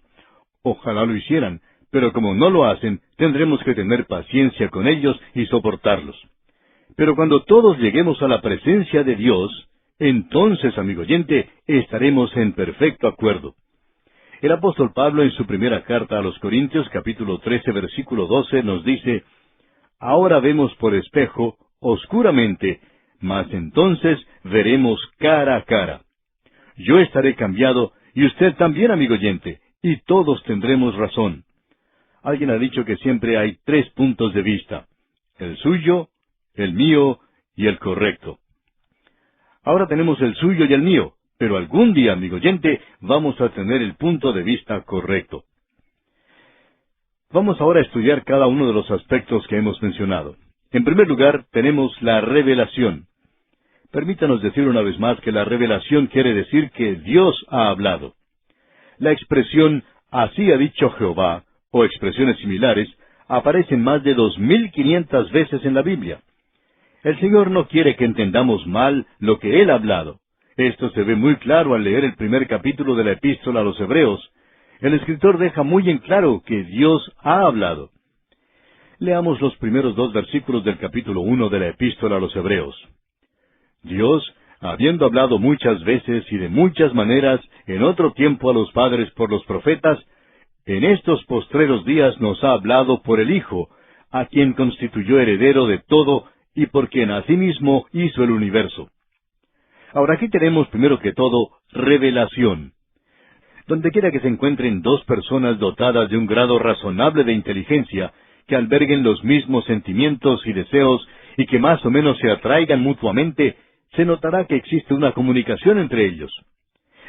Ojalá lo hicieran, pero como no lo hacen, tendremos que tener paciencia con ellos y soportarlos. Pero cuando todos lleguemos a la presencia de Dios, entonces, amigo oyente, estaremos en perfecto acuerdo. El apóstol Pablo en su primera carta a los Corintios, capítulo 13, versículo 12, nos dice, «Ahora vemos por espejo, oscuramente, mas entonces veremos cara a cara. Yo estaré cambiado, y usted también, amigo oyente, y todos tendremos razón». Alguien ha dicho que siempre hay 3 puntos de vista, el suyo, el mío y el correcto. Ahora tenemos el suyo y el mío, pero algún día, amigo oyente, vamos a tener el punto de vista correcto. Vamos ahora a estudiar cada uno de los aspectos que hemos mencionado. En primer lugar, tenemos la revelación. Permítanos decir una vez más que la revelación quiere decir que Dios ha hablado. La expresión, «así ha dicho Jehová», o expresiones similares, aparecen más de 2500 veces en la Biblia. El Señor no quiere que entendamos mal lo que Él ha hablado. Esto se ve muy claro al leer el primer capítulo de la Epístola a los Hebreos. El escritor deja muy en claro que Dios ha hablado. Leamos los primeros 2 versículos del capítulo 1 de la Epístola a los Hebreos. Dios, habiendo hablado muchas veces y de muchas maneras en otro tiempo a los padres por los profetas, en estos postreros días nos ha hablado por el Hijo, a quien constituyó heredero de todo y por quien asimismo hizo el universo. Ahora aquí tenemos primero que todo revelación. Donde quiera que se encuentren 2 personas dotadas de un grado razonable de inteligencia, que alberguen los mismos sentimientos y deseos y que más o menos se atraigan mutuamente, se notará que existe una comunicación entre ellos.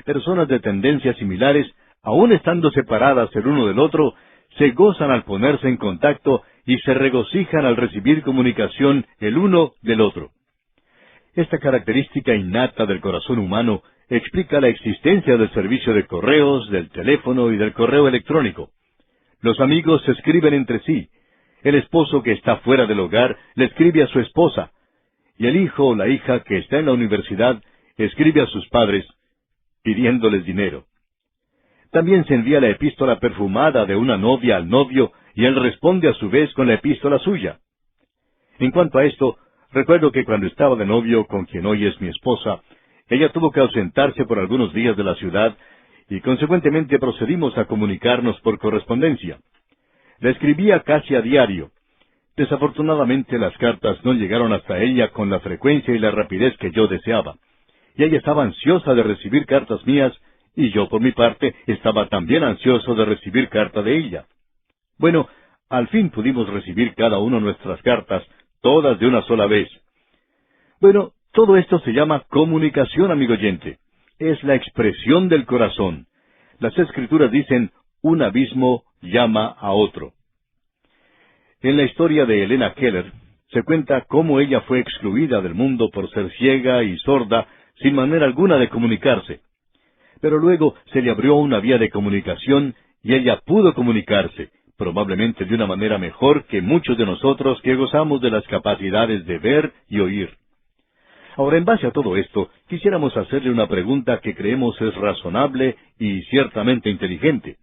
Personas de tendencias similares, aun estando separadas el uno del otro, se gozan al ponerse en contacto y se regocijan al recibir comunicación el uno del otro. Esta característica innata del corazón humano explica la existencia del servicio de correos, del teléfono y del correo electrónico. Los amigos se escriben entre sí. El esposo que está fuera del hogar le escribe a su esposa, y el hijo o la hija que está en la universidad escribe a sus padres pidiéndoles dinero. También se envía la epístola perfumada de una novia al novio, y él responde a su vez con la epístola suya. En cuanto a esto, recuerdo que cuando estaba de novio con quien hoy es mi esposa, ella tuvo que ausentarse por algunos días de la ciudad, y consecuentemente procedimos a comunicarnos por correspondencia. Le escribía casi a diario. Desafortunadamente las cartas no llegaron hasta ella con la frecuencia y la rapidez que yo deseaba. Y ella estaba ansiosa de recibir cartas mías, y yo por mi parte estaba también ansioso de recibir carta de ella. Bueno, al fin pudimos recibir cada uno nuestras cartas, todas de una sola vez. Bueno, todo esto se llama comunicación, amigo oyente. Es la expresión del corazón. Las Escrituras dicen, un abismo llama a otro. En la historia de Helen Keller, se cuenta cómo ella fue excluida del mundo por ser ciega y sorda, sin manera alguna de comunicarse. Pero luego se le abrió una vía de comunicación y ella pudo comunicarse, probablemente de una manera mejor que muchos de nosotros que gozamos de las capacidades de ver y oír. Ahora, en base a todo esto, quisiéramos hacerle una pregunta que creemos es razonable y ciertamente inteligente.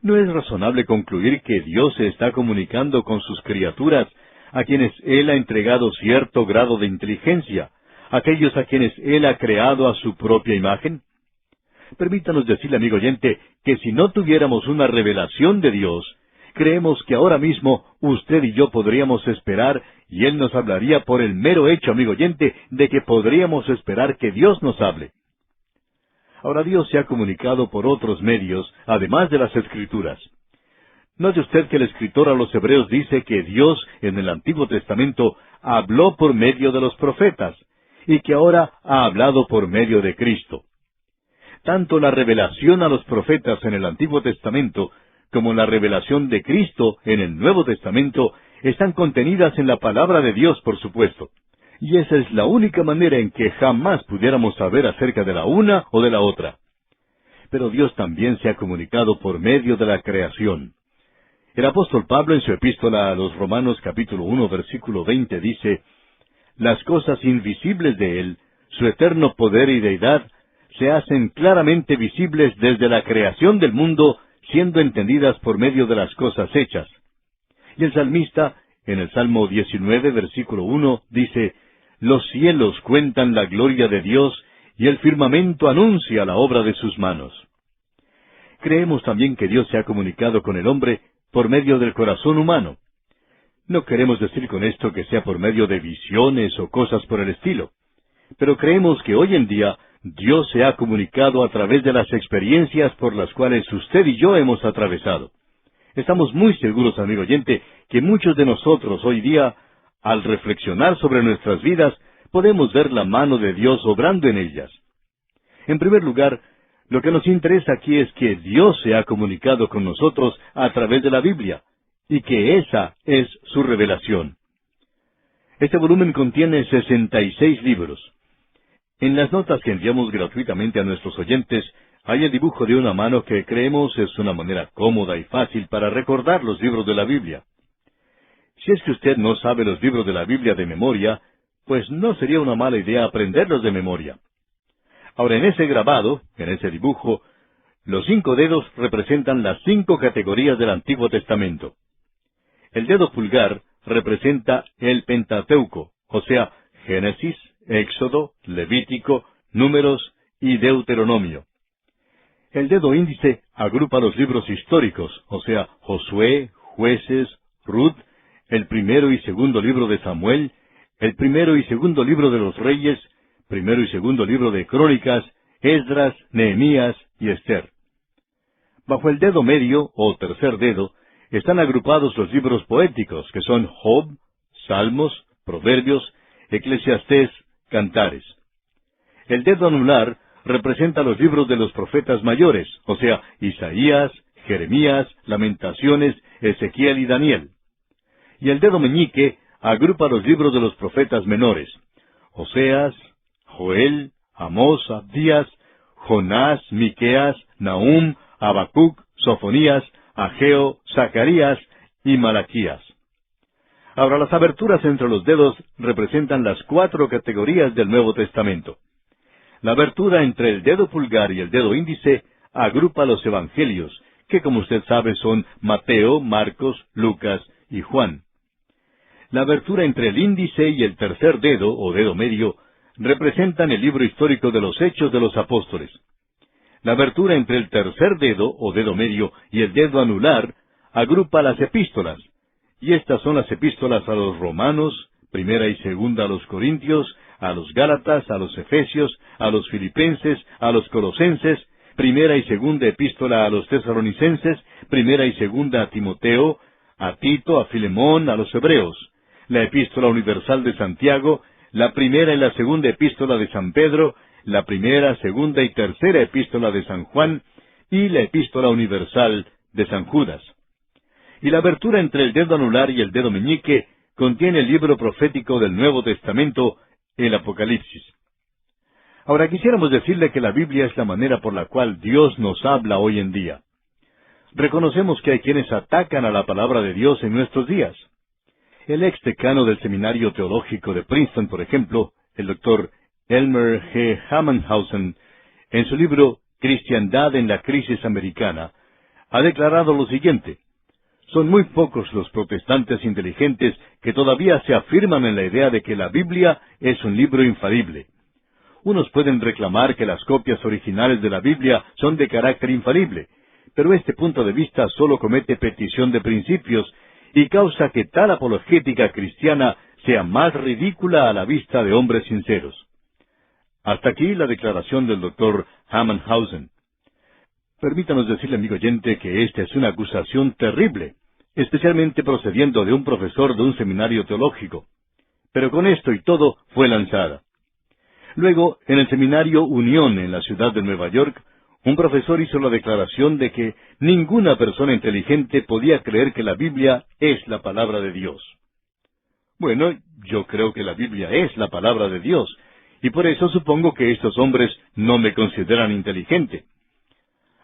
¿No es razonable concluir que Dios se está comunicando con sus criaturas, a quienes Él ha entregado cierto grado de inteligencia, aquellos a quienes Él ha creado a su propia imagen? Permítanos decirle, amigo oyente, que si no tuviéramos una revelación de Dios, creemos que ahora mismo usted y yo podríamos esperar, y Él nos hablaría por el mero hecho, amigo oyente, de que podríamos esperar que Dios nos hable. Ahora, Dios se ha comunicado por otros medios, además de las Escrituras. Note usted que el escritor a los Hebreos dice que Dios, en el Antiguo Testamento, habló por medio de los profetas, y que ahora ha hablado por medio de Cristo. Tanto la revelación a los profetas en el Antiguo Testamento como la revelación de Cristo en el Nuevo Testamento están contenidas en la palabra de Dios, por supuesto. Y esa es la única manera en que jamás pudiéramos saber acerca de la una o de la otra. Pero Dios también se ha comunicado por medio de la creación. El apóstol Pablo en su epístola a los Romanos capítulo 1 versículo 20 dice, «Las cosas invisibles de Él, su eterno poder y deidad, se hacen claramente visibles desde la creación del mundo, siendo entendidas por medio de las cosas hechas». Y el salmista, en el Salmo 19, versículo 1, dice, «Los cielos cuentan la gloria de Dios, y el firmamento anuncia la obra de sus manos». Creemos también que Dios se ha comunicado con el hombre por medio del corazón humano. No queremos decir con esto que sea por medio de visiones o cosas por el estilo, pero creemos que hoy en día Dios se ha comunicado a través de las experiencias por las cuales usted y yo hemos atravesado. Estamos muy seguros, amigo oyente, que muchos de nosotros hoy día, al reflexionar sobre nuestras vidas, podemos ver la mano de Dios obrando en ellas. En primer lugar, lo que nos interesa aquí es que Dios se ha comunicado con nosotros a través de la Biblia, y que esa es su revelación. Este volumen contiene 66 libros. En las notas que enviamos gratuitamente a nuestros oyentes, hay el dibujo de una mano que creemos es una manera cómoda y fácil para recordar los libros de la Biblia. Si es que usted no sabe los libros de la Biblia de memoria, pues no sería una mala idea aprenderlos de memoria. Ahora, en ese grabado, en ese dibujo, los 5 dedos representan las 5 categorías del Antiguo Testamento. El dedo pulgar representa el Pentateuco, o sea, Génesis, Éxodo, Levítico, Números y Deuteronomio. El dedo índice agrupa los libros históricos, o sea, Josué, Jueces, Ruth, el primero y segundo libro de Samuel, el primero y segundo libro de los Reyes, primero y segundo libro de Crónicas, Esdras, Nehemías y Esther. Bajo el dedo medio, o tercer dedo, están agrupados los libros poéticos, que son Job, Salmos, Proverbios, Eclesiastés, Cantares. El dedo anular representa los libros de los profetas mayores, o sea, Isaías, Jeremías, Lamentaciones, Ezequiel y Daniel. Y el dedo meñique agrupa los libros de los profetas menores, Oseas, Joel, Amós, Abdías, Jonás, Miqueas, Nahum, Habacuc, Sofonías, Ageo, Zacarías y Malaquías. Ahora, las aberturas entre los dedos representan las 4 categorías del Nuevo Testamento. La abertura entre el dedo pulgar y el dedo índice agrupa los evangelios, que como usted sabe son Mateo, Marcos, Lucas y Juan. La abertura entre el índice y el tercer dedo, o dedo medio, representan el libro histórico de los Hechos de los Apóstoles. La abertura entre el tercer dedo, o dedo medio, y el dedo anular, agrupa las epístolas, y estas son las epístolas a los Romanos, primera y segunda a los Corintios, a los Gálatas, a los Efesios, a los Filipenses, a los Colosenses, primera y segunda epístola a los Tesalonicenses, primera y segunda a Timoteo, a Tito, a Filemón, a los Hebreos. la Epístola Universal de Santiago, la primera y la segunda Epístola de San Pedro, la primera, segunda y tercera Epístola de San Juan, y la Epístola Universal de San Judas. Y la abertura entre el dedo anular y el dedo meñique contiene el libro profético del Nuevo Testamento, el Apocalipsis. Ahora quisiéramos decirle que la Biblia es la manera por la cual Dios nos habla hoy en día. Reconocemos que hay quienes atacan a la palabra de Dios en nuestros días. El ex decano del Seminario Teológico de Princeton, por ejemplo, el doctor Elmer G. Hammenhausen, en su libro Cristiandad en la Crisis Americana, ha declarado lo siguiente: son muy pocos los protestantes inteligentes que todavía se afirman en la idea de que la Biblia es un libro infalible. Unos pueden reclamar que las copias originales de la Biblia son de carácter infalible, pero este punto de vista solo comete petición de principios y causa que tal apologética cristiana sea más ridícula a la vista de hombres sinceros. Hasta aquí la declaración del doctor Hammenhausen. Permítanos decirle, amigo oyente, que esta es una acusación terrible, especialmente procediendo de un profesor de un seminario teológico. Pero con esto y todo fue lanzada. Luego, en el seminario Unión en la ciudad de Nueva York, un profesor hizo la declaración de que ninguna persona inteligente podía creer que la Biblia es la palabra de Dios. Bueno, yo creo que la Biblia es la palabra de Dios, y por eso supongo que estos hombres no me consideran inteligente.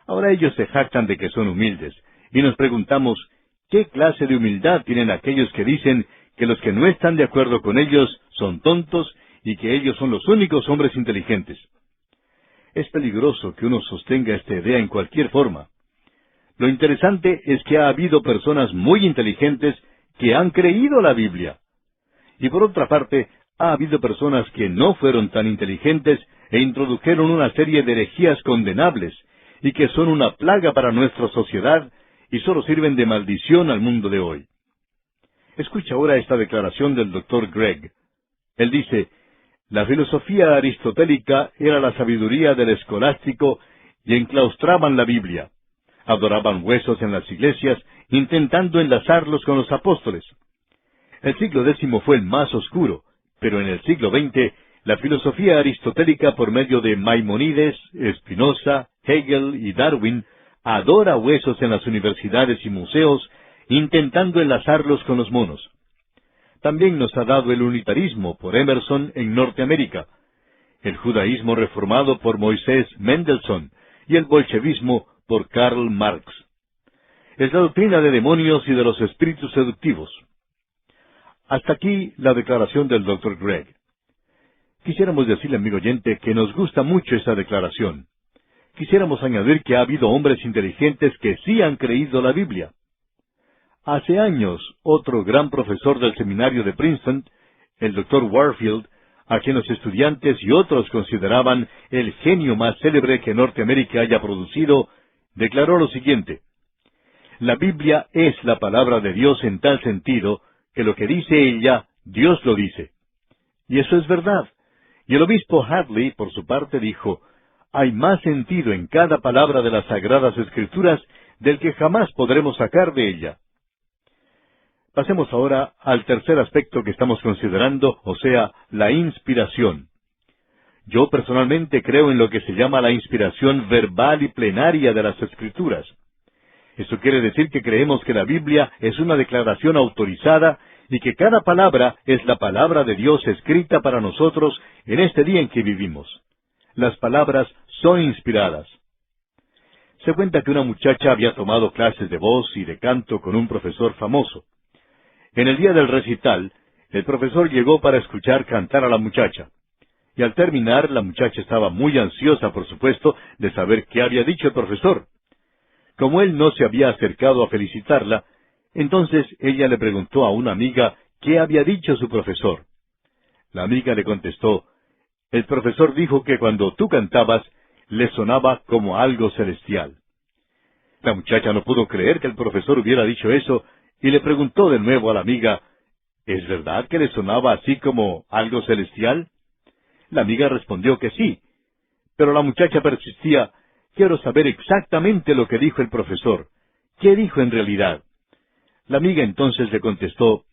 Ahora ellos se jactan de que son humildes, y nos preguntamos, ¿qué clase de humildad tienen aquellos que dicen que los que no están de acuerdo con ellos son tontos y que ellos son los únicos hombres inteligentes? Es peligroso que uno sostenga esta idea en cualquier forma. Lo interesante es que ha habido personas muy inteligentes que han creído la Biblia. Y por otra parte, ha habido personas que no fueron tan inteligentes e introdujeron una serie de herejías condenables y que son una plaga para nuestra sociedad y solo sirven de maldición al mundo de hoy. Escucha ahora esta declaración del Dr. Gregg. Él dice: la filosofía aristotélica era la sabiduría del escolástico y enclaustraban la Biblia. Adoraban huesos en las iglesias, intentando enlazarlos con los apóstoles. El siglo X fue el más oscuro, pero en el siglo XX, la filosofía aristotélica por medio de Maimónides, Spinoza, Hegel y Darwin adora huesos en las universidades y museos, intentando enlazarlos con los monos. También nos ha dado el unitarismo por Emerson en Norteamérica, el judaísmo reformado por Moisés Mendelssohn y el bolchevismo por Karl Marx. Es la doctrina de demonios y de los espíritus seductivos. Hasta aquí la declaración del Dr. Gregg. Quisiéramos decirle, amigo oyente, que nos gusta mucho esa declaración. Quisiéramos añadir que ha habido hombres inteligentes que sí han creído la Biblia. Hace años, otro gran profesor del seminario de Princeton, el Dr. Warfield, a quien los estudiantes y otros consideraban el genio más célebre que Norteamérica haya producido, declaró lo siguiente: la Biblia es la palabra de Dios en tal sentido que lo que dice ella, Dios lo dice. Y eso es verdad. Y el obispo Hadley, por su parte, dijo: hay más sentido en cada palabra de las Sagradas Escrituras del que jamás podremos sacar de ella. Pasemos ahora al tercer aspecto que estamos considerando, o sea, la inspiración. Yo personalmente creo en lo que se llama la inspiración verbal y plenaria de las Escrituras. Esto quiere decir que creemos que la Biblia es una declaración autorizada y que cada palabra es la palabra de Dios escrita para nosotros en este día en que vivimos. Las palabras son inspiradas. Se cuenta que una muchacha había tomado clases de voz y de canto con un profesor famoso. En el día del recital, el profesor llegó para escuchar cantar a la muchacha. Y al terminar, la muchacha estaba muy ansiosa, por supuesto, de saber qué había dicho el profesor. Como él no se había acercado a felicitarla, entonces ella le preguntó a una amiga qué había dicho su profesor. La amiga le contestó: el profesor dijo que cuando tú cantabas, le sonaba como algo celestial. La muchacha no pudo creer que el profesor hubiera dicho eso, y le preguntó de nuevo a la amiga: ¿es verdad que le sonaba así como algo celestial? La amiga respondió que sí, pero la muchacha persistía: quiero saber exactamente lo que dijo el profesor. ¿Qué dijo en realidad? La amiga entonces le contestó: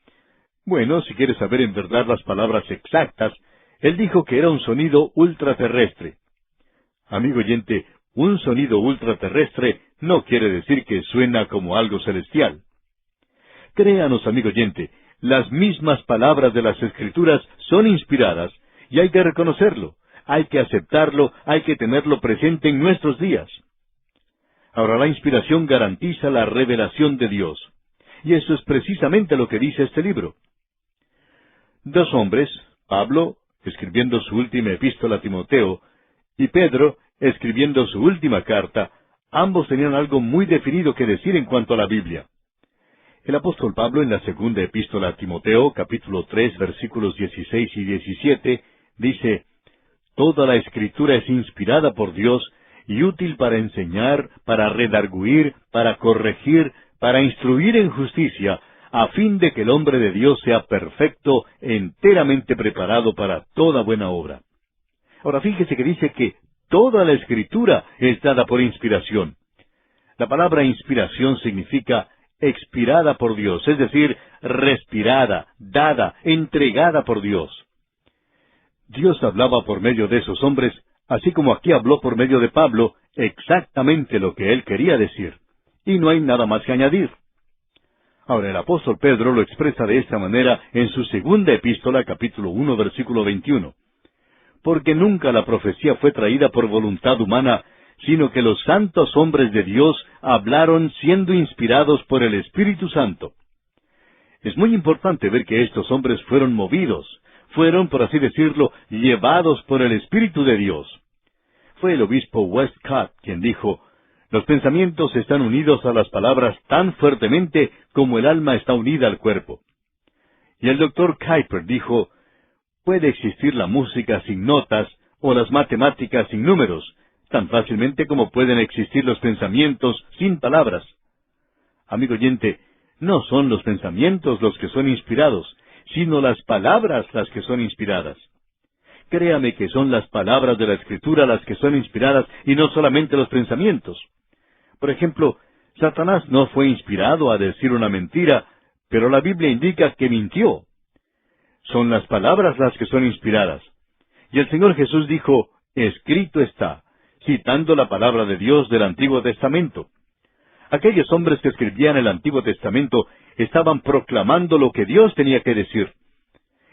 Bueno, si quieres saber en verdad las palabras exactas, él dijo que era un sonido ultraterrestre. Amigo oyente, un sonido ultraterrestre no quiere decir que suena como algo celestial. Créanos, amigo oyente, las mismas palabras de las Escrituras son inspiradas, y hay que reconocerlo, hay que aceptarlo, hay que tenerlo presente en nuestros días. Ahora, la inspiración garantiza la revelación de Dios, y eso es precisamente lo que dice este libro. Dos hombres, Pablo, escribiendo su última epístola a Timoteo, y Pedro, escribiendo su última carta, ambos tenían algo muy definido que decir en cuanto a la Biblia. El apóstol Pablo, en la segunda epístola a Timoteo, capítulo 3, versículos 16 y 17, dice, «Toda la Escritura es inspirada por Dios y útil para enseñar, para redarguir, para corregir, para instruir en justicia, a fin de que el hombre de Dios sea perfecto, enteramente preparado para toda buena obra». Ahora fíjese que dice que toda la Escritura es dada por inspiración. La palabra inspiración significa expirada por Dios, es decir, respirada, dada, entregada por Dios. Dios hablaba por medio de esos hombres, así como aquí habló por medio de Pablo, exactamente lo que él quería decir. Y no hay nada más que añadir. Ahora, el apóstol Pedro lo expresa de esta manera en su segunda epístola, capítulo 1, versículo 21. «Porque nunca la profecía fue traída por voluntad humana, sino que los santos hombres de Dios hablaron siendo inspirados por el Espíritu Santo». Es muy importante ver que estos hombres fueron movidos, fueron, por así decirlo, llevados por el Espíritu de Dios. Fue el obispo Westcott quien dijo, «Los pensamientos están unidos a las palabras tan fuertemente como el alma está unida al cuerpo». Y el doctor Kuyper dijo, «Puede existir la música sin notas o las matemáticas sin números, tan fácilmente como pueden existir los pensamientos sin palabras». Amigo oyente, no son los pensamientos los que son inspirados, sino las palabras las que son inspiradas. Créame que son las palabras de la Escritura las que son inspiradas y no solamente los pensamientos. Por ejemplo, Satanás no fue inspirado a decir una mentira, pero la Biblia indica que mintió. Son las palabras las que son inspiradas. Y el Señor Jesús dijo, «Escrito está», citando la palabra de Dios del Antiguo Testamento. Aquellos hombres que escribían el Antiguo Testamento estaban proclamando lo que Dios tenía que decir.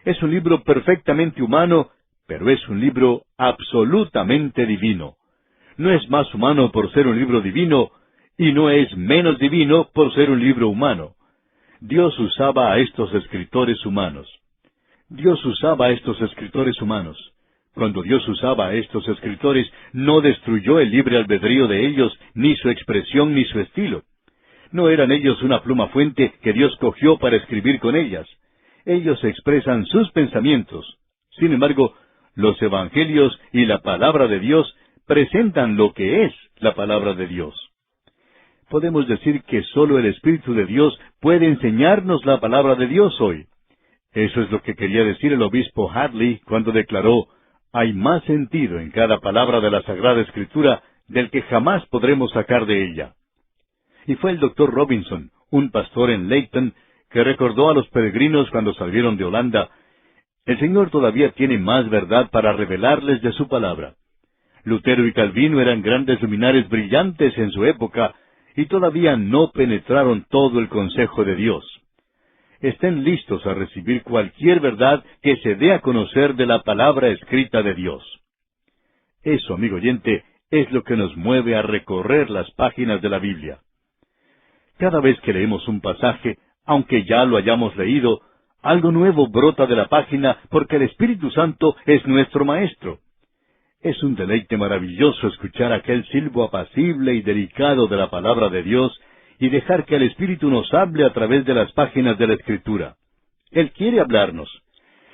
Es un libro perfectamente humano, pero es un libro absolutamente divino. No es más humano por ser un libro divino, y no es menos divino por ser un libro humano. Dios usaba a estos escritores humanos. Dios usaba a estos escritores humanos. Cuando Dios usaba a estos escritores, no destruyó el libre albedrío de ellos, ni su expresión, ni su estilo. No eran ellos una pluma fuente que Dios cogió para escribir con ellas. Ellos expresan sus pensamientos. Sin embargo, los evangelios y la palabra de Dios presentan lo que es la palabra de Dios. Podemos decir que sólo el Espíritu de Dios puede enseñarnos la palabra de Dios hoy. Eso es lo que quería decir el obispo Hadley cuando declaró, «Hay más sentido en cada palabra de la Sagrada Escritura del que jamás podremos sacar de ella». Y fue el doctor Robinson, un pastor en Leyton, que recordó a los peregrinos cuando salieron de Holanda, «El Señor todavía tiene más verdad para revelarles de su palabra». Lutero y Calvino eran grandes luminares brillantes en su época, y todavía no penetraron todo el consejo de Dios. Estén listos a recibir cualquier verdad que se dé a conocer de la palabra escrita de Dios. Eso, amigo oyente, es lo que nos mueve a recorrer las páginas de la Biblia. Cada vez que leemos un pasaje, aunque ya lo hayamos leído, algo nuevo brota de la página porque el Espíritu Santo es nuestro Maestro. Es un deleite maravilloso escuchar aquel silbo apacible y delicado de la palabra de Dios y dejar que el Espíritu nos hable a través de las páginas de la Escritura. Él quiere hablarnos.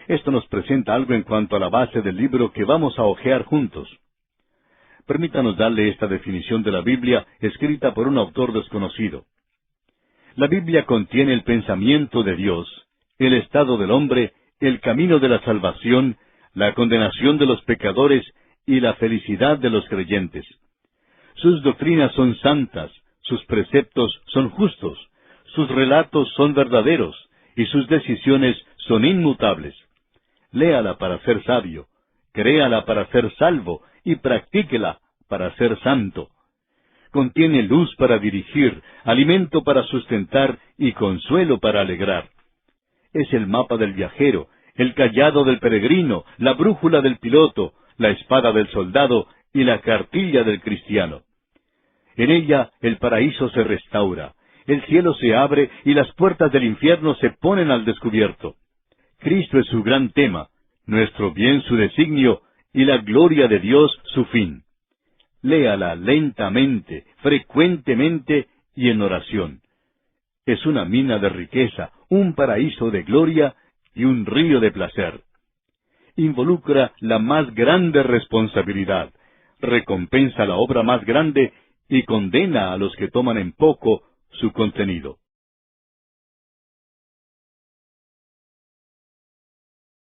Esto nos presenta algo en cuanto a la base del libro que vamos a hojear juntos. Permítanos darle esta definición de la Biblia escrita por un autor desconocido. La Biblia contiene el pensamiento de Dios, el estado del hombre, el camino de la salvación, la condenación de los pecadores y la felicidad de los creyentes. Sus doctrinas son santas, sus preceptos son justos, sus relatos son verdaderos, y sus decisiones son inmutables. Léala para ser sabio, créala para ser salvo y practíquela para ser santo. Contiene luz para dirigir, alimento para sustentar y consuelo para alegrar. Es el mapa del viajero, el cayado del peregrino, la brújula del piloto, la espada del soldado y la cartilla del cristiano. En ella el paraíso se restaura, el cielo se abre y las puertas del infierno se ponen al descubierto. Cristo es su gran tema, nuestro bien su designio y la gloria de Dios su fin. Léala lentamente, frecuentemente y en oración. Es una mina de riqueza, un paraíso de gloria y un río de placer. Involucra la más grande responsabilidad, recompensa la obra más grande y condena a los que toman en poco su contenido.